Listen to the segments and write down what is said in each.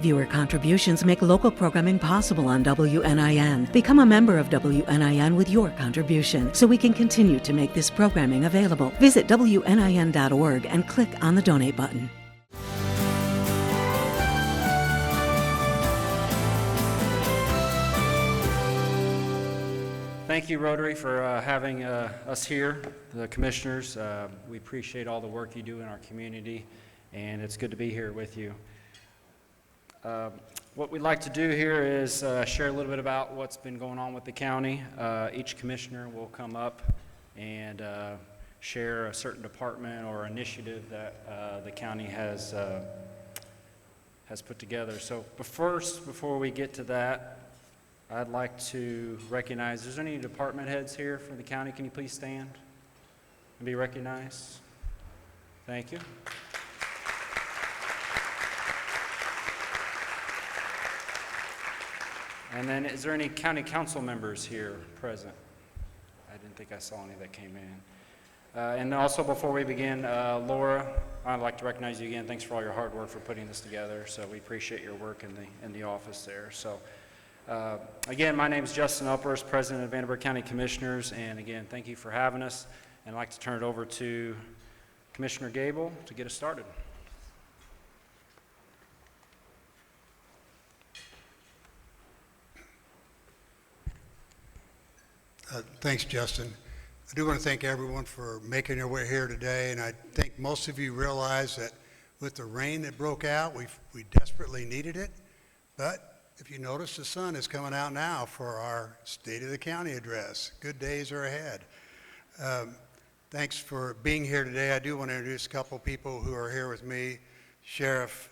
Viewer contributions make local programming possible on WNIN. Become a member of WNIN with your contribution so we can continue to make this programming available. Visit WNIN.org and click on the donate button. Thank you, Rotary, for having us here, the commissioners. We appreciate all the work you do in our community, and it's good to be here with you. What we'd like to do here is share a little bit about what's been going on with the county. Each commissioner will come up and share a certain department or initiative that the county has put together. So before we get to that, I'd like to recognize, is there any department heads here from the county? Can you please stand and be recognized? Thank you. And then is there any county council members here present? I didn't think I saw any that came in. And also before we begin, Laura, I'd like to recognize you again. Thanks for all your hard work for putting this together. So we appreciate your work in the office there. So. Again, my name is Justin Uppers, President of Vanderbilt County Commissioners, and again, thank you for having us. And I'd like to turn it over to Commissioner Gable to get us started. Thanks, Justin. I do want to thank everyone for making their way here today, and I think most of you realize that with the rain that broke out, we desperately needed it, but if you notice, the sun is coming out now for our State of the County address. Good days are ahead. Thanks for being here today. I do want to introduce a couple people who are here with me. Sheriff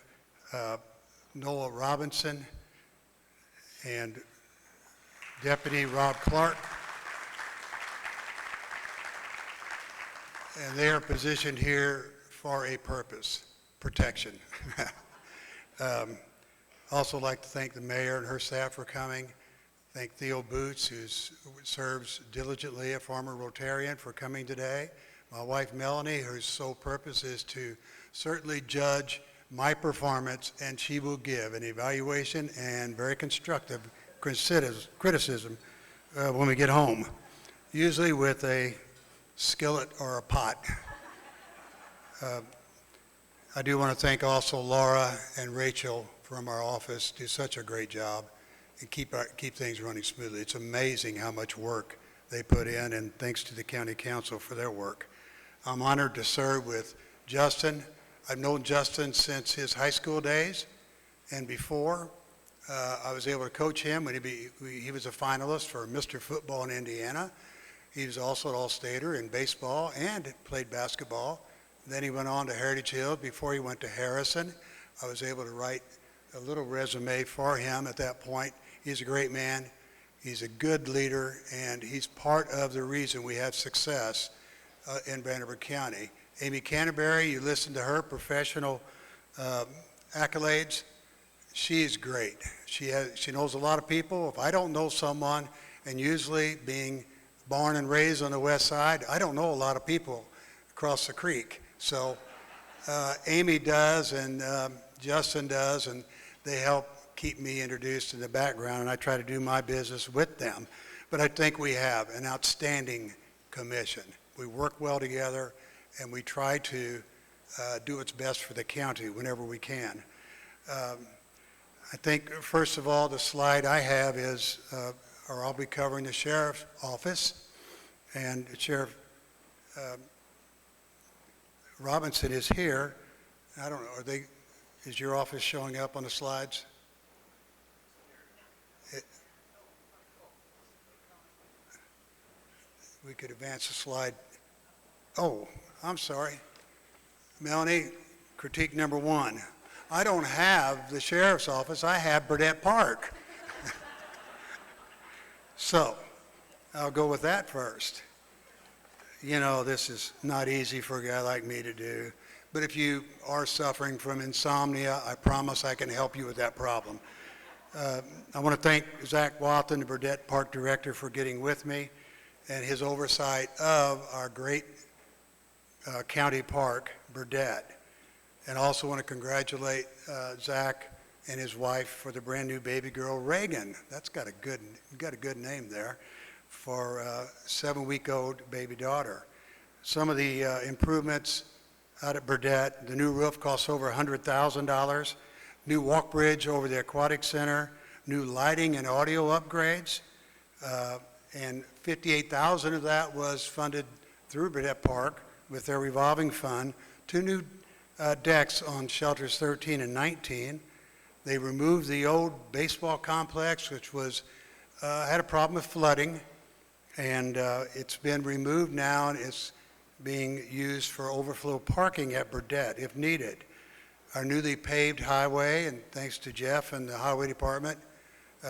Noah Robinson and Deputy Rob Clark. And they are positioned here for a purpose, protection. Also like to thank the mayor and her staff for coming. Thank Theo Boots, who serves diligently, a former Rotarian, for coming today. My wife Melanie, whose sole purpose is to certainly judge my performance, and she will give an evaluation and very constructive criticism when we get home, usually with a skillet or a pot. I do want to thank also Laura and Rachel from our office. Do such a great job and keep things running smoothly. It's amazing how much work they put in, and thanks to the County Council for their work. I'm honored to serve with Justin. I've known Justin since his high school days, and before I was able to coach him when he was a finalist for Mr. Football in Indiana. He was also an All-Stater in baseball and played basketball. Then he went on to Heritage Hills before he went to Harrison. I was able to write a little resume for him at that point. He's a great man. He's a good leader, and he's part of the reason we have success in Vanderbilt County. Amy Canterbury, you listen to her professional accolades. She is great. She knows a lot of people. If I don't know someone, and usually being born and raised on the west side, I don't know a lot of people across the creek. So Amy does, and Justin does, and they help keep me introduced in the background, and I try to do my business with them. But I think we have an outstanding commission. We work well together, and we try to do what's best for the county whenever we can. I think, first of all, the slide I have is, or I'll be covering the sheriff's office, and Sheriff Robinson is here. I don't know, is your office showing up on the slides? We could advance the slide. Oh, I'm sorry. Melanie, critique number one. I don't have the sheriff's office, I have Burdett Park. So, I'll go with that first. You know, this is not easy for a guy like me to do. But if you are suffering from insomnia, I promise I can help you with that problem. I want to thank Zach Watson, the Burdett Park Director, for getting with me and his oversight of our great county park, Burdett. And I also want to congratulate Zach and his wife for the brand new baby girl, Reagan. That's got a good name there, for a 7-week-old baby daughter. Some of the improvements out at Burdett: the new roof costs over $100,000, new walk bridge over the aquatic center, new lighting and audio upgrades, and $58,000 of that was funded through Burdett Park with their revolving fund. 2 new decks on shelters 13 and 19. They removed the old baseball complex, which was had a problem with flooding, and it's been removed now, and it's being used for overflow parking at Burdett if needed. Our newly paved highway, and thanks to Jeff and the highway department,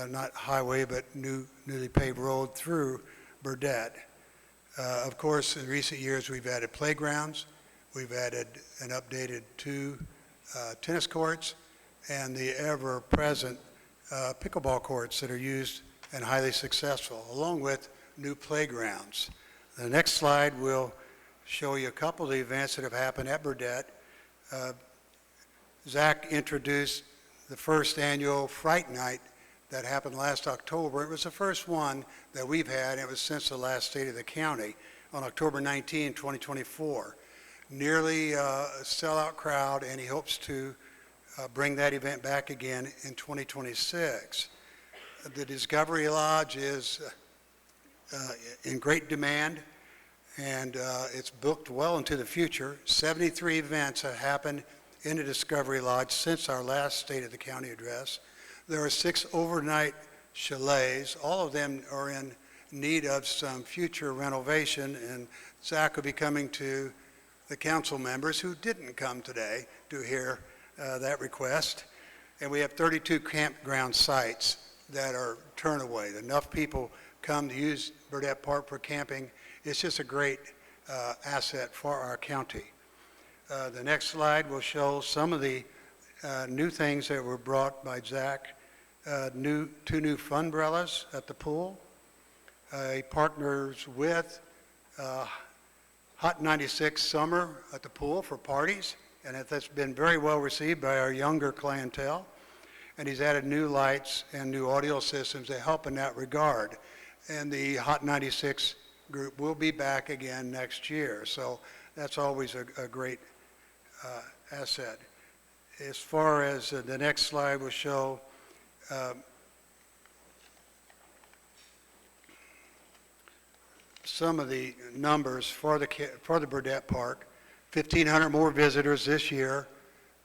not highway, but newly paved road through Burdett. Of course, in recent years, we've added playgrounds. We've added an updated 2 tennis courts and the ever-present pickleball courts that are used and highly successful, along with new playgrounds. The next slide will show you a couple of the events that have happened at Burdett. Zach introduced the first annual Fright Night that happened last October. It was the first one that we've had. It was since the last State of the County on October 19, 2024. Nearly a sellout crowd, and he hopes to bring that event back again in 2026. The Discovery Lodge is in great demand, and it's booked well into the future. 73 events have happened in the Discovery Lodge since our last State of the County address. There are 6 overnight chalets. All of them are in need of some future renovation, and Zach will be coming to the council members who didn't come today to hear that request. And we have 32 campground sites that are turnaway. Enough people come to use Burdett Park for camping. It's just a great asset for our county. The next slide will show some of the new things that were brought by Zach. 2 new funbrellas at the pool. He partners with Hot 96 Summer at the pool for parties, and that's been very well received by our younger clientele. And he's added new lights and new audio systems to help in that regard. And the Hot 96 group will be back again next year, so that's always a great asset. As far as the next slide will show some of the numbers for the Burdett Park. 1,500 more visitors this year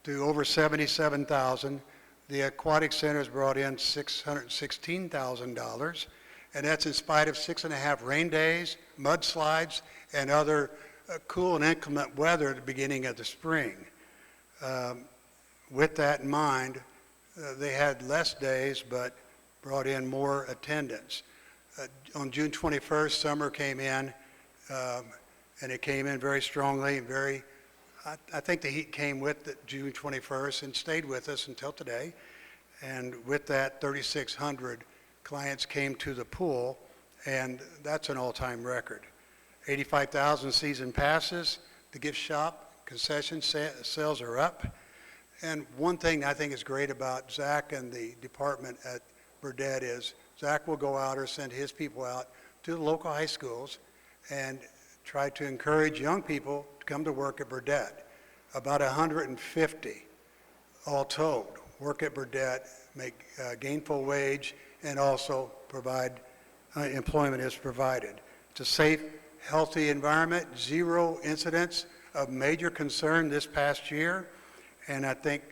to over 77,000. The aquatic center has brought in $616,000, and that's in spite of 6.5 rain days, mudslides, and other cool and inclement weather at the beginning of the spring. With that in mind, they had less days but brought in more attendance. On June 21st, summer came in, and it came in very strongly. I think the heat came with the June 21st and stayed with us until today. And with that, 3,600 clients came to the pool, and that's an all-time record. 85,000 season passes. The gift shop concession sales are up. And one thing I think is great about Zach and the department at Burdett is Zach will go out or send his people out to the local high schools and try to encourage young people to come to work at Burdett. About 150 all told work at Burdett, make gainful wage, and also provide employment is provided. It's a safe, healthy environment, 0 incidents of major concern this past year. And I think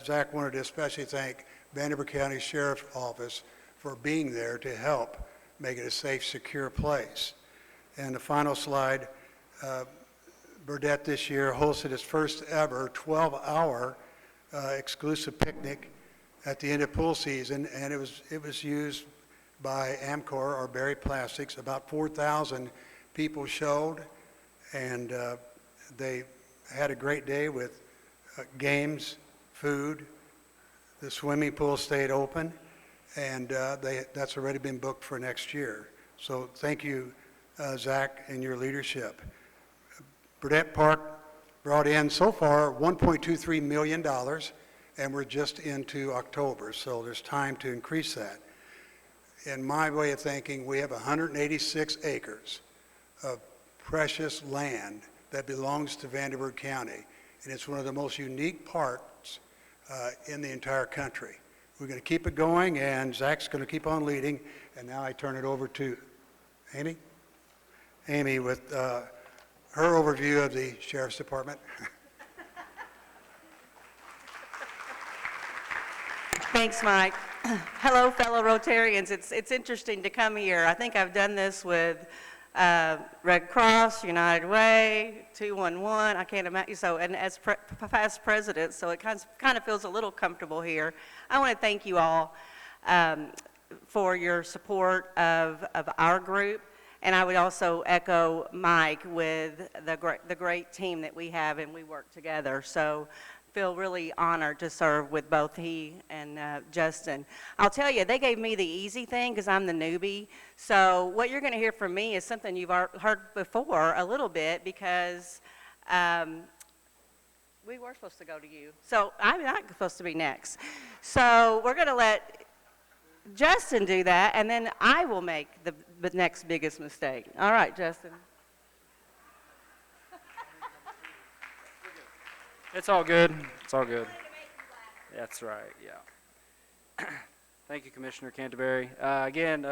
Zach wanted to especially thank Vanderbilt County Sheriff's Office for being there to help make it a safe, secure place. And the final slide, Burdett this year hosted its first ever 12-hour exclusive picnic at the end of pool season, and it was used by Amcor or Berry Plastics. About 4,000 people showed, and they had a great day with games, food. The swimming pool stayed open, and that's already been booked for next year. So thank you, Zach, and your leadership. Burdett Park brought in so far $1.23 million and we're just into October, so there's time to increase that. In my way of thinking, we have 186 acres of precious land that belongs to Vanderburgh County, and it's one of the most unique parts in the entire country. We're going to keep it going, and Zach's going to keep on leading, and now I turn it over to Amy. Amy with her overview of the Sheriff's Department. Thanks, Mike. Hello, fellow Rotarians. It's interesting to come here. I think I've done this with Red Cross, United Way, 211. I can't imagine. So, and as past president, so it kind of feels a little comfortable here. I want to thank you all for your support of our group, and I would also echo Mike with the great team that we have, and we work together. So, feel really honored to serve with both he and Justin. I'll tell you, they gave me the easy thing because I'm the newbie. So what you're going to hear from me is something you've heard before a little bit, because we were supposed to go to you. So I'm not supposed to be next. So we're going to let Justin do that, and then I will make the next biggest mistake. All right, Justin. It's all good. It's all good. That's right, yeah. Thank you, Commissioner Canterbury. Again,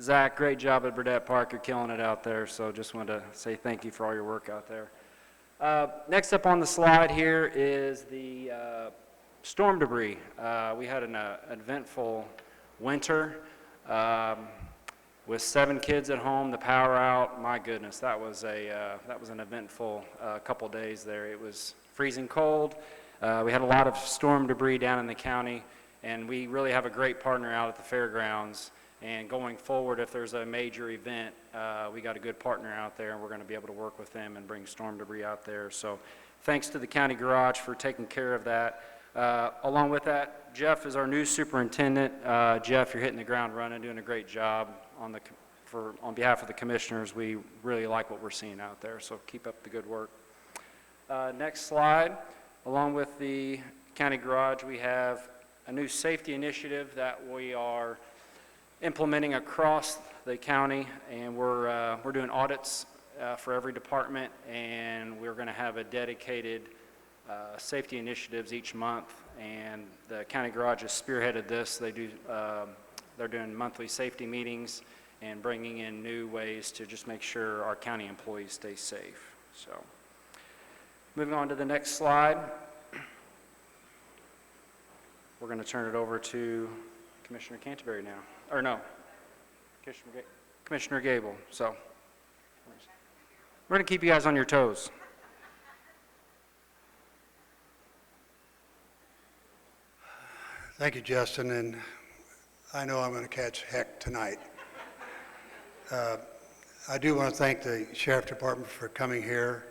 Zach, great job at Burdette Park. You're killing it out there, so just wanted to say thank you for all your work out there. Next up on the slide here is the storm debris. We had an eventful winter with 7 kids at home, the power out. My goodness, that was an eventful couple days there. It was freezing cold. We had a lot of storm debris down in the county, and we really have a great partner out at the fairgrounds. And going forward, if there's a major event, we got a good partner out there, and we're going to be able to work with them and bring storm debris out there. So thanks to the county garage for taking care of that. Along with that, Jeff is our new superintendent. Jeff, you're hitting the ground running, doing a great job on behalf of the commissioners. We really like what we're seeing out there, so keep up the good work. Next slide. Along with the county garage, we have a new safety initiative that we are implementing across the county, and we're doing audits for every department, and we're going to have a dedicated safety initiatives each month, and the county garage has spearheaded this. They're doing monthly safety meetings and bringing in new ways to just make sure our county employees stay safe. So. Moving on to the next slide, we're going to turn it over to Commissioner Canterbury now. Or no, Commissioner Gable. So we're going to keep you guys on your toes. Thank you, Justin, and I know I'm going to catch heck tonight. I do want to thank the Sheriff Department for coming here.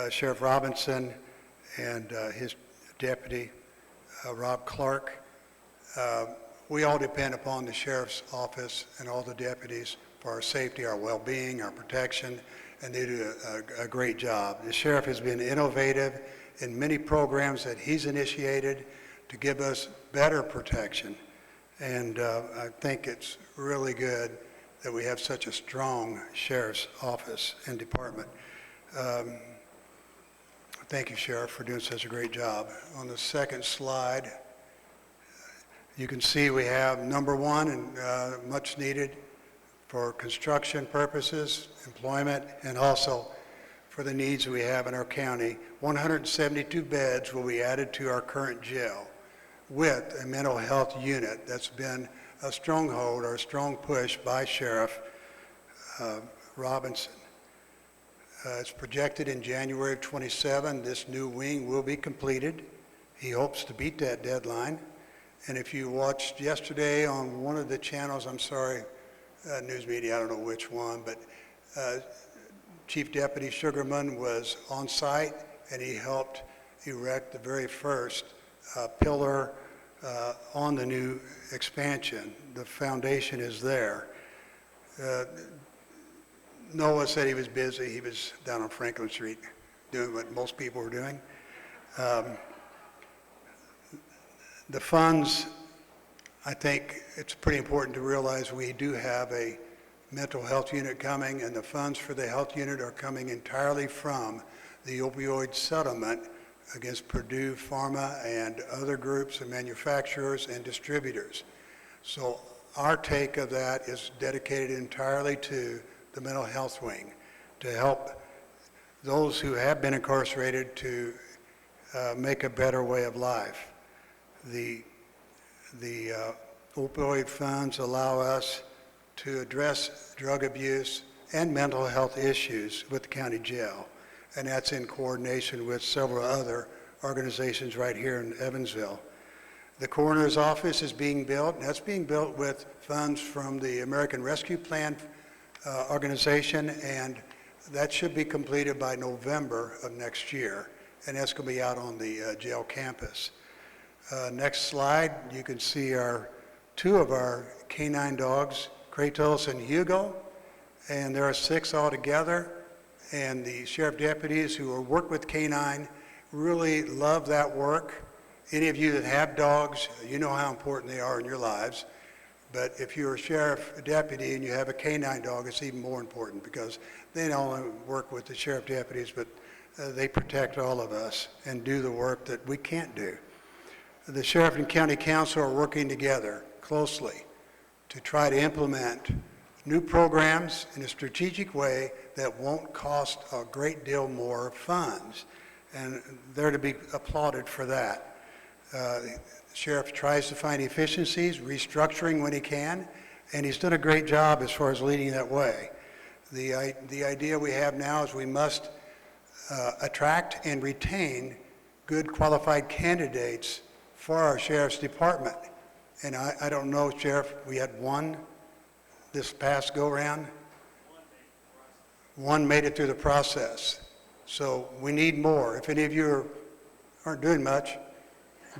Sheriff Robinson and his deputy, Rob Clark. We all depend upon the Sheriff's Office and all the deputies for our safety, our well-being, our protection, and they do a great job. The Sheriff has been innovative in many programs that he's initiated to give us better protection, and I think it's really good that we have such a strong Sheriff's Office and Department. Thank you, Sheriff, for doing such a great job. On the second slide, you can see we have number 1 and much needed for construction purposes, employment, and also for the needs we have in our county. 172 beds will be added to our current jail with a mental health unit. That's been a stronghold or a strong push by Sheriff Robinson. It's projected in January of 27, this new wing will be completed. He hopes to beat that deadline. And if you watched yesterday on one of the channels, I'm sorry, news media, I don't know which one, but Chief Deputy Sugarman was on site, and he helped erect the very first pillar on the new expansion. The foundation is there. Noah said he was busy. He was down on Franklin Street doing what most people were doing. The funds, I think it's pretty important to realize we do have a mental health unit coming, and the funds for the health unit are coming entirely from the opioid settlement against Purdue Pharma and other groups and manufacturers and distributors. So our take of that is dedicated entirely to the mental health wing, to help those who have been incarcerated to make a better way of life. The opioid funds allow us to address drug abuse and mental health issues with the county jail, and that's in coordination with several other organizations right here in Evansville. The coroner's office is being built, and that's being built with funds from the American Rescue Plan organization, and that should be completed by November of next year, and that's going to be out on the jail campus. Next slide, you can see two of our canine dogs, Kratos and Hugo, and there are 6 altogether, and the sheriff deputies who work with canine really love that work. Any of you that have dogs, you know how important they are in your lives, but if you're a sheriff deputy and you have a canine dog, it's even more important because they not only work with the sheriff deputies, but they protect all of us and do the work that we can't do. The sheriff and county council are working together closely to try to implement new programs in a strategic way that won't cost a great deal more funds, and they're to be applauded for that. The sheriff tries to find efficiencies, restructuring when he can, and he's done a great job as far as leading that way. The idea we have now is we must attract and retain good qualified candidates for our sheriff's department. And I don't know, Sheriff, we had one this past go-round? One made it through the process. So we need more. If any of you aren't doing much,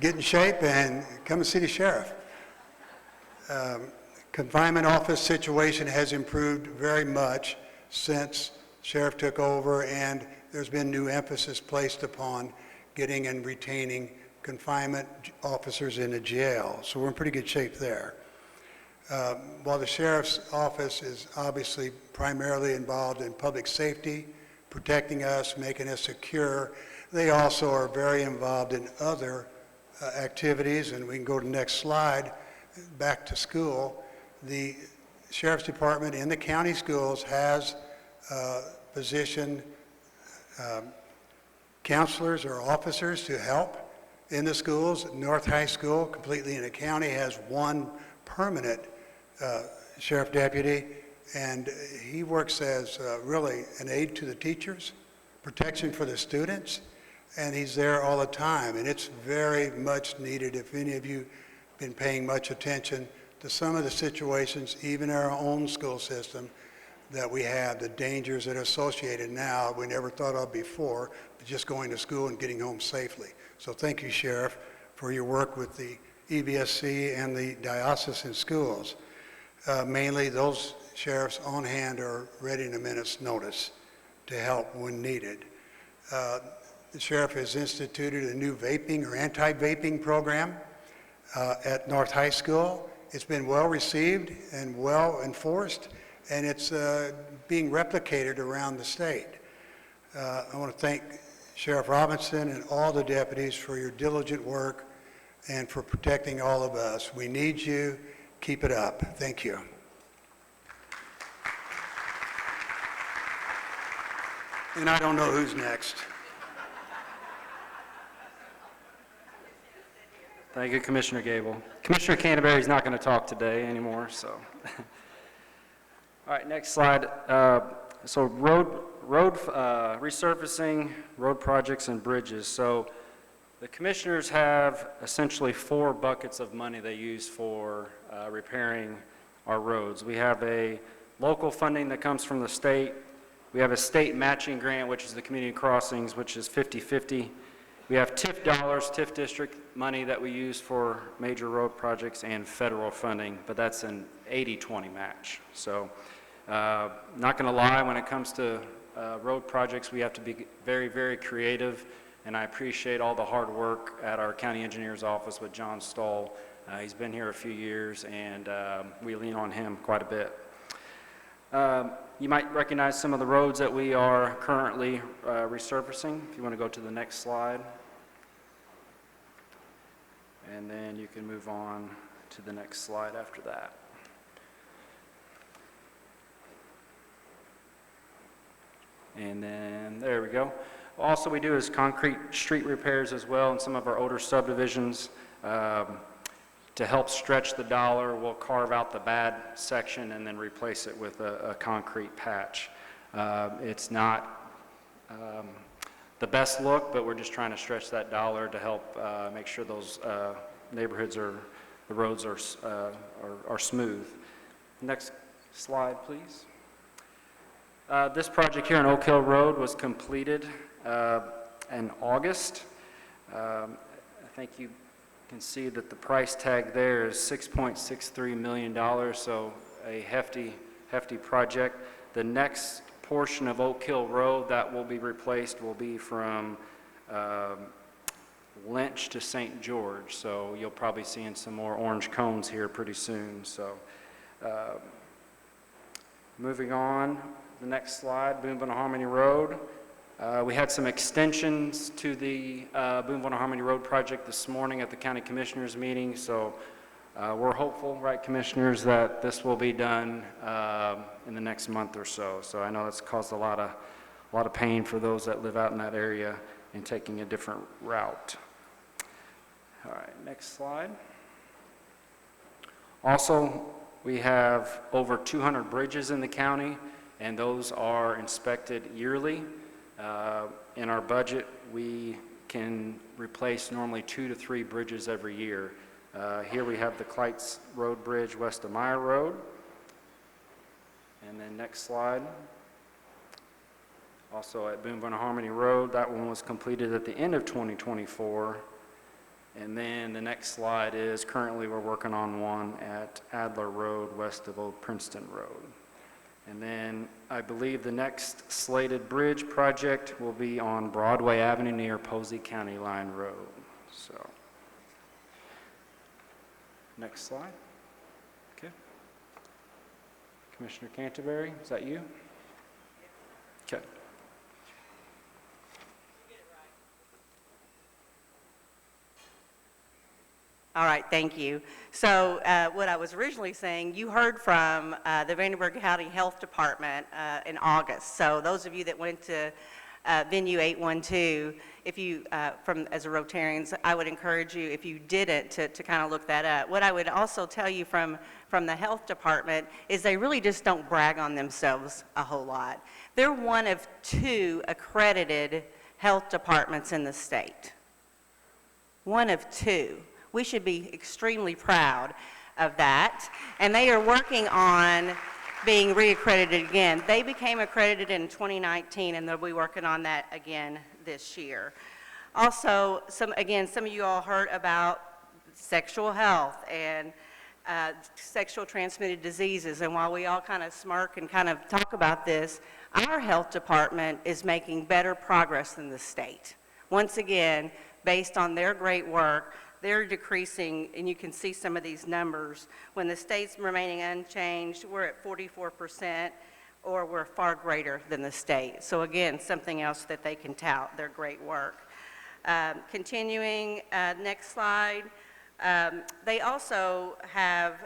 get in shape and come and see the sheriff. Confinement office situation has improved very much since sheriff took over, and there's been new emphasis placed upon getting and retaining confinement officers in the jail. So we're in pretty good shape there. While the sheriff's office is obviously primarily involved in public safety, protecting us, making us secure, they also are very involved in other activities, and we can go to the next slide, back to school. The sheriff's department in the county schools has positioned counselors or officers to help in the schools. North High School, completely in the county, has one permanent sheriff deputy, and he works as really an aid to the teachers, protection for the students, and he's there all the time, and it's very much needed. If any of you have been paying much attention to some of the situations, even in our own school system, that we have, the dangers that are associated now we never thought of before, but just going to school and getting home safely. So thank you, Sheriff, for your work with the EVSC and the diocesan schools. Mainly those sheriffs on hand are ready in a minute's notice to help when needed. The sheriff has instituted a new vaping or anti-vaping program at North High School. It's been well received and well enforced, and it's being replicated around the state. I want to thank Sheriff Robinson and all the deputies for your diligent work and for protecting all of us. We need you. Keep it up. Thank you. And I don't know who's next. Thank you, Commissioner Gable. Commissioner Canterbury's not going to talk today anymore, so. All right, next slide. So road resurfacing, road projects, and bridges. So the commissioners have essentially 4 buckets of money they use for repairing our roads. We have a local funding that comes from the state. We have a state matching grant, which is the community crossings, which is 50-50. We have TIF dollars, TIF district money that we use for major road projects, and federal funding, but that's an 80-20 match. So not going to lie, when it comes to road projects, we have to be very, very creative and I appreciate all the hard work at our county engineer's office with John Stoll. He's been here a few years, and we lean on him quite a bit. You might recognize some of the roads that we are currently resurfacing. If you want to go to the next slide. And then you can move on to the next slide after that. And then, there we go. Also, we do is concrete street repairs as well in some of our older subdivisions. To help stretch the dollar, we'll carve out the bad section and then replace it with a concrete patch. It's not the best look, but we're just trying to stretch that dollar to help make sure those neighborhoods the roads are smooth. Next slide, please. This project here on Oak Hill Road was completed in August. I think you can see that the price tag there is $6.63 million, so a hefty project. The next portion of Oak Hill Road that will be replaced will be from Lynch to St. George, so you'll probably see some more orange cones here pretty soon. So moving on, the next slide, Boonville Harmony Road. We had some extensions to the Boonville Harmony Road project this morning at the County Commissioners meeting, so we're hopeful, right, Commissioners, that this will be done in the next month or so. So I know that's caused a lot of pain for those that live out in that area and taking a different route. All right, next slide. Also, we have over 200 bridges in the county, and those are inspected yearly. In our budget, we can replace normally 2 to 3 bridges every year. Here we have the Kleitz Road Bridge west of Meyer Road. And then next slide. Also at Boonville Harmony Road, that one was completed at the end of 2024. And then the next slide is currently we're working on one at Adler Road west of Old Princeton Road. And then I believe the next slated bridge project will be on Broadway Avenue near Posey County Line Road. So, next slide. Okay. Commissioner Canterbury, is that you? Okay. All right, thank you. So what I was originally saying, you heard from the Vandenberg County Health Department in August. So those of you that went to venue 812, if you, as a Rotarians, I would encourage you, if you didn't, to kind of look that up. What I would also tell you from the health department is they really just don't brag on themselves a whole lot. They're one of 2 accredited health departments in the state. One of 2. We should be extremely proud of that. And they are working on being reaccredited again. They became accredited in 2019, and they'll be working on that again this year. Also, some of you all heard about sexual health and sexual transmitted diseases. And while we all kind of smirk and kind of talk about this, our health department is making better progress than the state. Once again, based on their great work, they're decreasing, and you can see some of these numbers. When the state's remaining unchanged, we're at 44%, or we're far greater than the state. So again, something else that they can tout, their great work. Continuing, next slide. They also have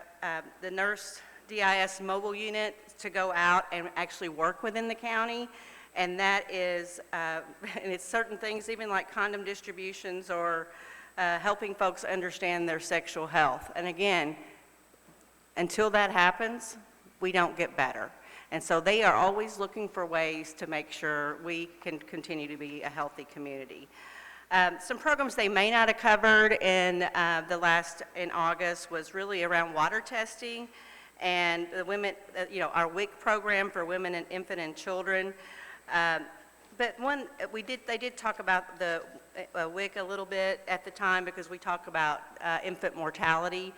the nurse DIS mobile unit to go out and actually work within the county. And that is, and it's certain things, even like condom distributions or helping folks understand their sexual health. And again, until that happens, we don't get better. And so they are always looking for ways to make sure we can continue to be a healthy community. Some programs they may not have covered in in August was really around water testing and the women, our WIC program for women and infant and children. But they did talk about the WIC a little bit at the time because we talk about infant mortality,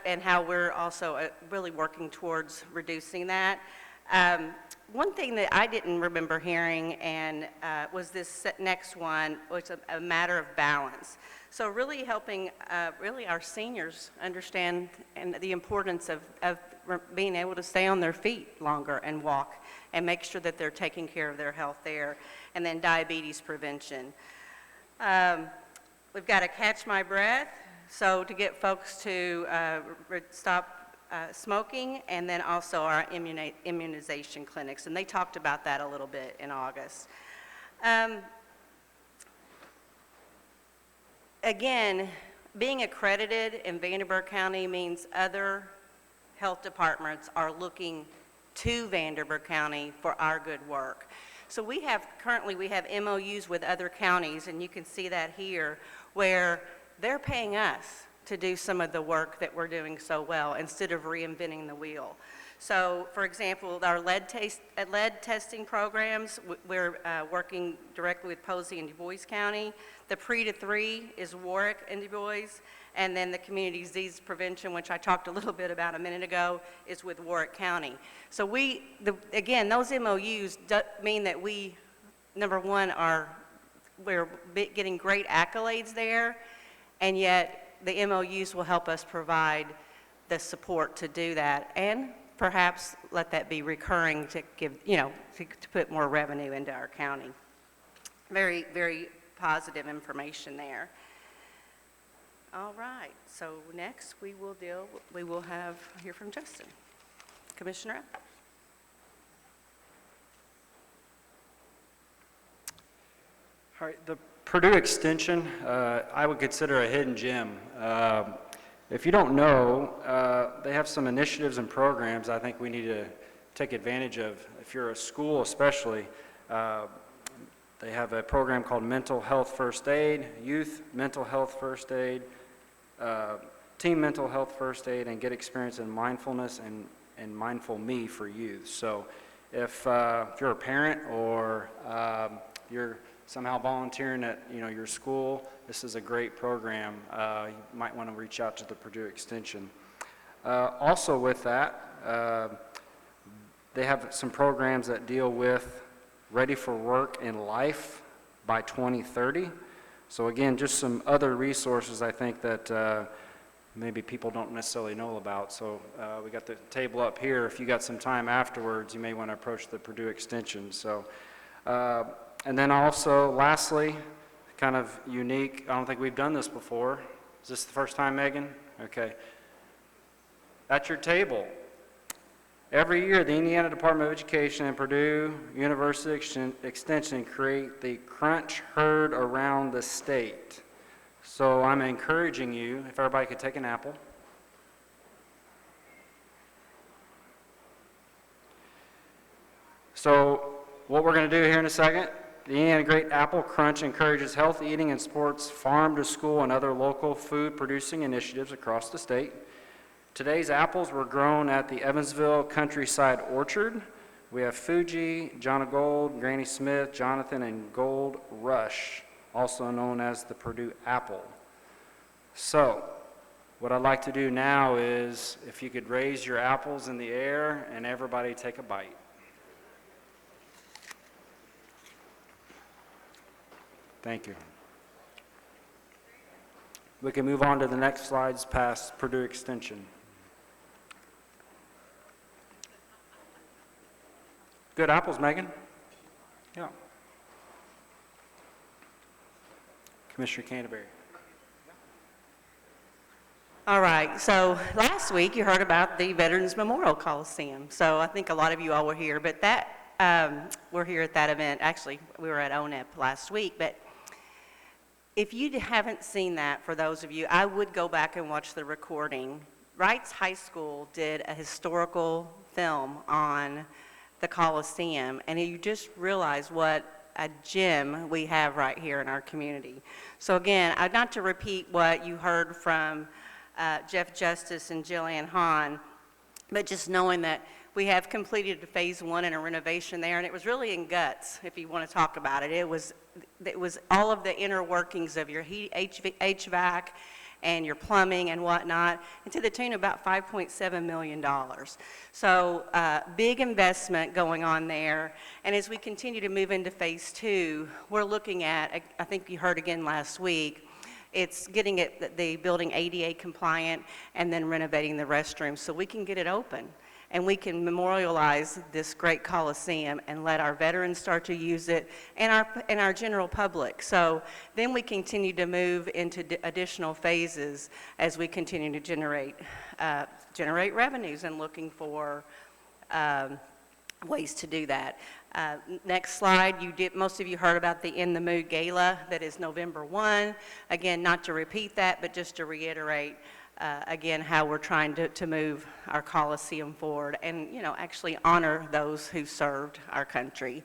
and how we're also really working towards reducing that. One thing that I didn't remember hearing and was this next one, was a matter of balance. So really helping really our seniors understand and the importance of being able to stay on their feet longer and walk and make sure that they're taking care of their health there. And then diabetes prevention. We've got to catch my breath, so to get folks to stop smoking, and then also our immunization clinics, and they talked about that a little bit in August. Again, being accredited in Vanderburgh County means other health departments are looking to Vanderburgh County for our good work. So currently we have MOUs with other counties, and you can see that here, where they're paying us to do some of the work that we're doing so well instead of reinventing the wheel. So, for example, our lead testing programs, we're working directly with Posey and Du Bois County. The pre-to-3 is Warwick and Du Bois, and then the community disease prevention, which I talked a little bit about a minute ago, is with Warwick County. So again, those MOUs mean that we, number one, we're getting great accolades there, and yet the MOUs will help us provide the support to do that, and perhaps let that be recurring to give, to put more revenue into our county. Very, very positive information there. All right, so next we will hear from Justin. Commissioner? All right, the Purdue Extension, I would consider a hidden gem. If you don't know, they have some initiatives and programs I think we need to take advantage of. If you're a school especially, they have a program called Mental Health First Aid, Youth Mental Health First Aid, Team Mental Health First Aid, and Get Experience in Mindfulness and Mindful Me for youth. So if you're a parent or you're somehow volunteering at your school, this is a great program. You might want to reach out to the Purdue Extension. Also with that, they have some programs that deal with ready for work in life by 2030. So again, just some other resources I think that maybe people don't necessarily know about. So we got the table up here. If you got some time afterwards, you may want to approach the Purdue Extension. So. And then also, lastly, kind of unique, I don't think we've done this before. Is this the first time, Megan? Okay. At your table, every year the Indiana Department of Education and Purdue University Extension create the Crunch Herd Around the State. So I'm encouraging you, if everybody could take an apple. So what we're going to do here in a second, the Indiana Great Apple Crunch encourages healthy eating and supports farm to school and other local food producing initiatives across the state. Today's apples were grown at the Evansville Countryside Orchard. We have Fuji, John of Gold, Granny Smith, Jonathan, and Gold Rush, also known as the Purdue Apple. So, what I'd like to do now is, if you could raise your apples in the air and everybody take a bite. Thank you. We can move on to the next slides past Purdue Extension. Good apples, Megan? Yeah. Commissioner Canterbury. All right, so last week you heard about the Veterans Memorial Coliseum. So I think a lot of you all were here, but we're here at that event. Actually, we were at ONEP last week, but if you haven't seen that, for those of you, I would go back and watch the recording. Wrights High School did a historical film on the Coliseum, and you just realize what a gem we have right here in our community. So again, not to repeat what you heard from Jeff Justice and Jillian Hahn, but just knowing that we have completed phase 1 and a renovation there, and it was really in guts, if you want to talk about it. It was all of the inner workings of your HVAC and your plumbing and whatnot, and to the tune of about $5.7 million. So big investment going on there. And as we continue to move into phase 2, we're looking at, I think you heard again last week, it's getting the building ADA compliant and then renovating the restrooms so we can get it open. And we can memorialize this great Coliseum and let our veterans start to use it and our general public. So then we continue to move into additional phases as we continue to generate revenues and looking for ways to do that. Next slide, most of you heard about the In the Mood Gala that is November 1. Again, not to repeat that, but just to reiterate again, how we're trying to move our Coliseum forward and, actually honor those who served our country.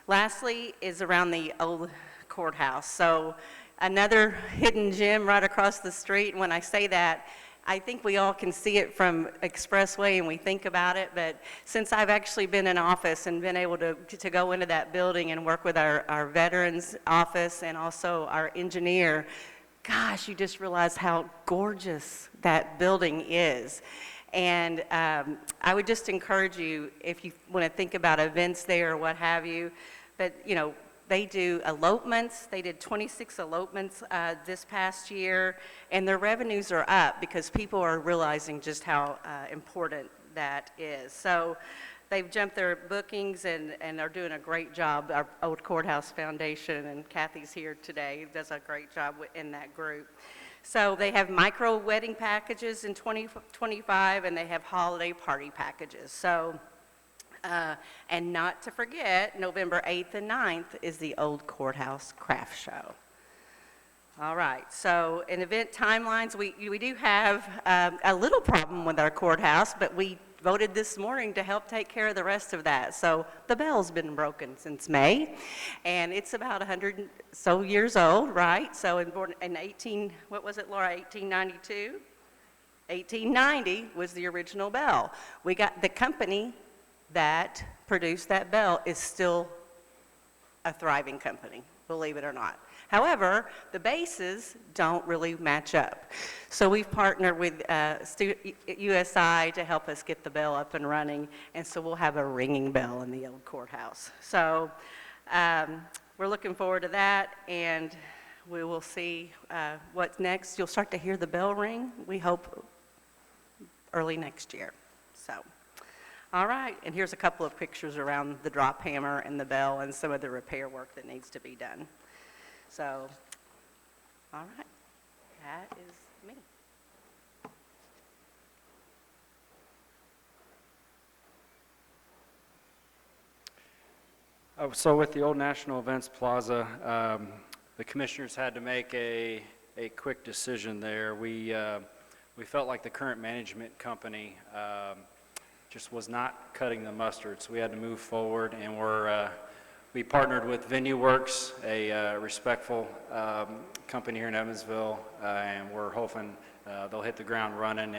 Lastly is around the old courthouse. So another hidden gem right across the street. And when I say that, I think we all can see it from Expressway and we think about it, but since I've actually been in office and been able to go into that building and work with our veterans office and also our engineer, gosh, you just realize how gorgeous that building is. And I would just encourage you, if you want to think about events there or what have you, but they do elopements. They did 26 elopements this past year, and their revenues are up because people are realizing just how important that is. So they've jumped their bookings and are doing a great job. Our Old Courthouse Foundation, and Kathy's here today, does a great job in that group. So they have micro wedding packages in 2025, and they have holiday party packages. So, and not to forget, November 8th and 9th is the Old Courthouse Craft Show. All right, so in event timelines, we do have a little problem with our courthouse, but we voted this morning to help take care of the rest of that. So the bell's been broken since May, and it's about 100 so years old, right? So in what was it, Laura, 1892? 1890 was the original bell. We got the company that produced that bell is still a thriving company, believe it or not. However, the bases don't really match up. So we've partnered with USI to help us get the bell up and running, and so we'll have a ringing bell in the old courthouse. So we're looking forward to that, and we will see what's next. You'll start to hear the bell ring, we hope, early next year. So, all right, and here's a couple of pictures around the drop hammer and the bell and some of the repair work that needs to be done. So, all right, that is me. So with the Old National Events Plaza, the commissioners had to make a quick decision there. We felt like the current management company just was not cutting the mustard, so we had to move forward, and we partnered with VenueWorks, a respectful company here in Evansville, and we're hoping they'll hit the ground running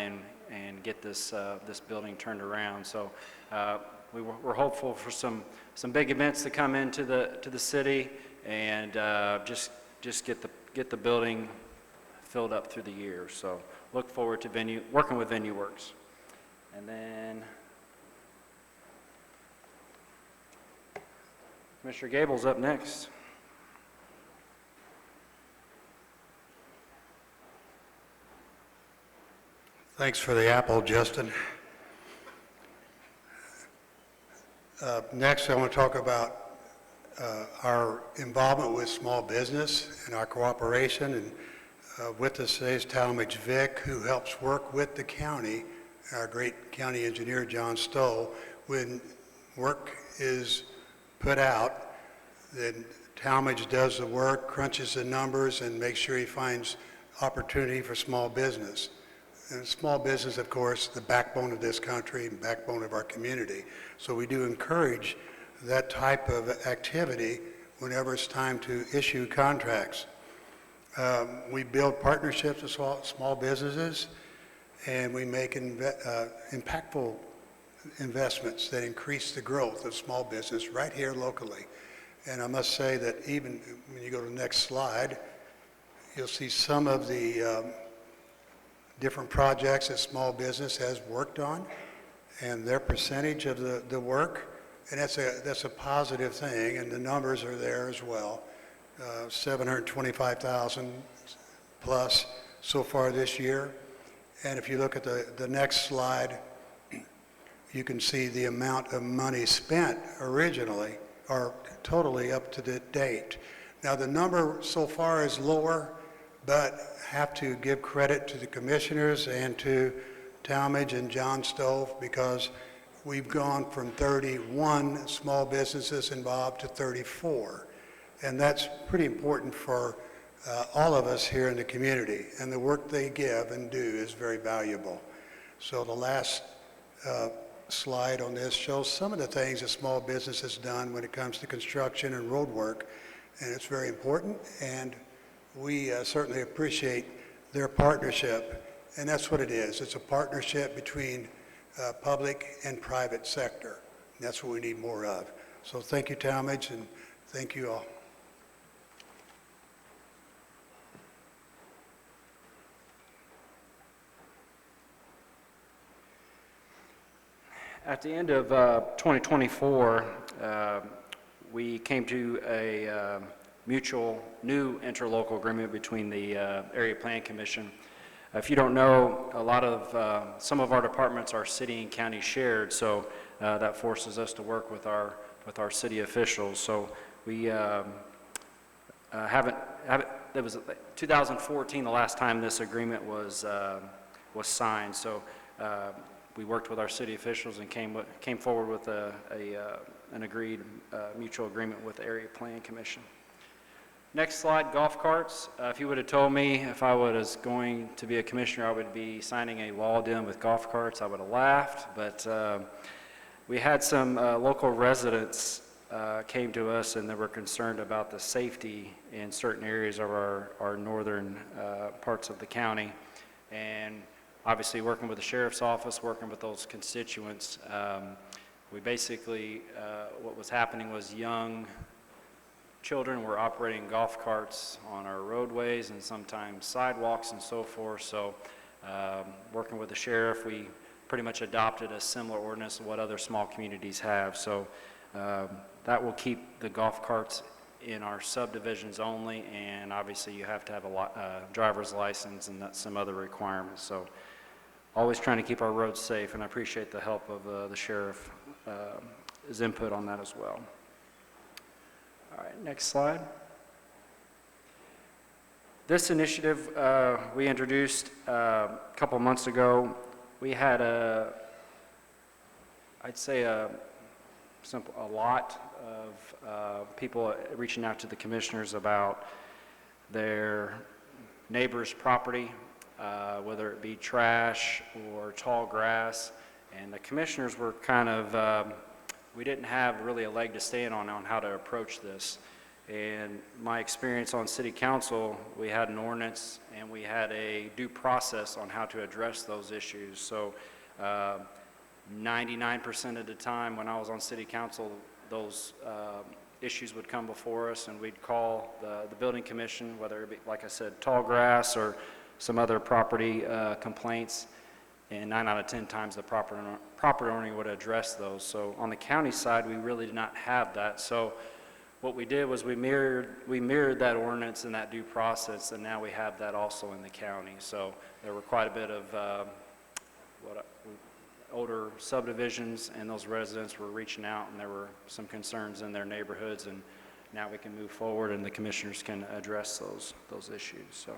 and get this building turned around. So we're hopeful for some big events to come into the city, and just get the building filled up through the year. So look forward to working with VenueWorks. And then Commissioner Gable's up next. Thanks for the apple, Justin. Next, I want to talk about our involvement with small business and our cooperation. And with us today is Talmadge Vick, who helps work with the county, our great county engineer, John Stoll. When work is put out, then Talmadge does the work, crunches the numbers, and makes sure he finds opportunity for small business. And small business, of course, the backbone of this country and backbone of our community. So we do encourage that type of activity whenever it's time to issue contracts. We build partnerships with small businesses, and we make impactful investments that increase the growth of small business right here locally. And I must say that even when you go to the next slide, you'll see some of the different projects that small business has worked on and their percentage of the work. And that's a positive thing, and the numbers are there as well. 725,000 plus so far this year. And if you look at the next slide, you can see the amount of money spent originally or totally up to the date. Now the number so far is lower, but have to give credit to the commissioners and to Talmadge and John Stove, because we've gone from 31 small businesses involved to 34. And that's pretty important for all of us here in the community. And the work they give and do is very valuable. So the last slide on this shows some of the things a small business has done when it comes to construction and road work. And it's very important, and we certainly appreciate their partnership. And that's what it is. It's a partnership between public and private sector. And that's what we need more of. So thank you, Talmadge, and thank you all. At the end of 2024, we came to a mutual new interlocal agreement between the Area Plan Commission. If you don't know, a lot of some of our departments are city and county shared, so that forces us to work with our city officials. So we haven't. It was 2014 the last time this agreement was signed. So we worked with our city officials and came forward with an agreed mutual agreement with the Area Plan Commission. Next slide, golf carts. If you would have told me if I was going to be a commissioner, I would be signing a law dealing with golf carts, I would have laughed. But we had some local residents came to us, and they were concerned about the safety in certain areas of our northern parts of the county. And obviously working with the sheriff's office, working with those constituents, we basically, what was happening was young children were operating golf carts on our roadways and sometimes sidewalks and so forth. So working with the sheriff, we pretty much adopted a similar ordinance to what other small communities have. So that will keep the golf carts in our subdivisions only, and obviously you have to have a driver's license and some other requirements. So always trying to keep our roads safe, and I appreciate the help of the sheriff, his input on that as well. All right, next slide. This initiative we introduced a couple months ago. We had I'd say a lot of people reaching out to the commissioners about their neighbor's property, whether it be trash or tall grass, and the commissioners were kind of we didn't have really a leg to stand on how to approach this. And my experience on city council, we had an ordinance and we had a due process on how to address those issues. So 99% of the time when I was on city council, those issues would come before us, and we'd call the building commission, whether it be, like I said, tall grass or some other property complaints. And 9 out of 10 times the property owner would address those. So on the county side, we really did not have that. So what we did was we mirrored that ordinance and that due process, and now we have that also in the county. So there were quite a bit of older subdivisions, and those residents were reaching out, and there were some concerns in their neighborhoods, and now we can move forward and the commissioners can address those issues. So.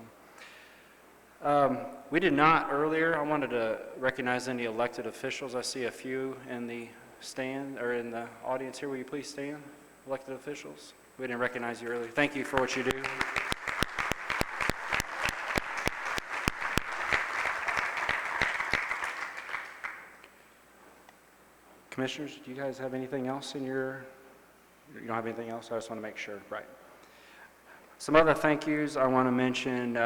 We did not earlier. I wanted to recognize any elected officials. I see a few in the stand or in the audience here. Will you please stand, elected officials? We didn't recognize you earlier. Thank you for what you do. Commissioners, do you guys have anything else in your? You don't have anything else? I just want to make sure. Right. Some other thank yous I want to mention.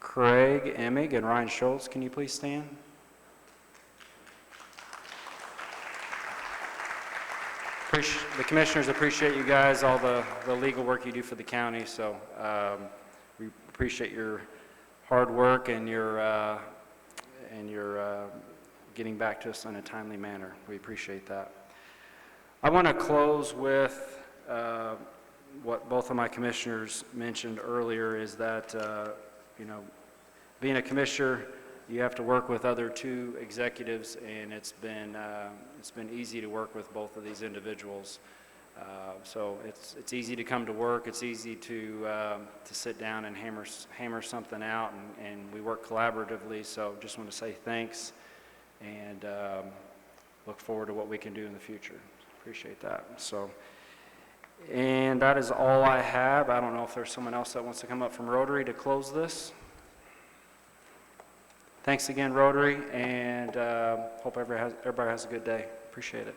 Craig Emig and Ryan Schultz, can you please stand? The commissioners appreciate you guys, all the legal work you do for the county, so we appreciate your hard work and your getting back to us in a timely manner. We appreciate that. I want to close with what both of my commissioners mentioned earlier, is that, being a commissioner, you have to work with other two executives, and it's been easy to work with both of these individuals. So it's easy to come to work. It's easy to sit down and hammer something out, and we work collaboratively. So just want to say thanks, and look forward to what we can do in the future. Appreciate that. So, and that is all I have. I don't know if there's someone else that wants to come up from Rotary to close this. Thanks again, Rotary, and hope everybody has a good day. Appreciate it.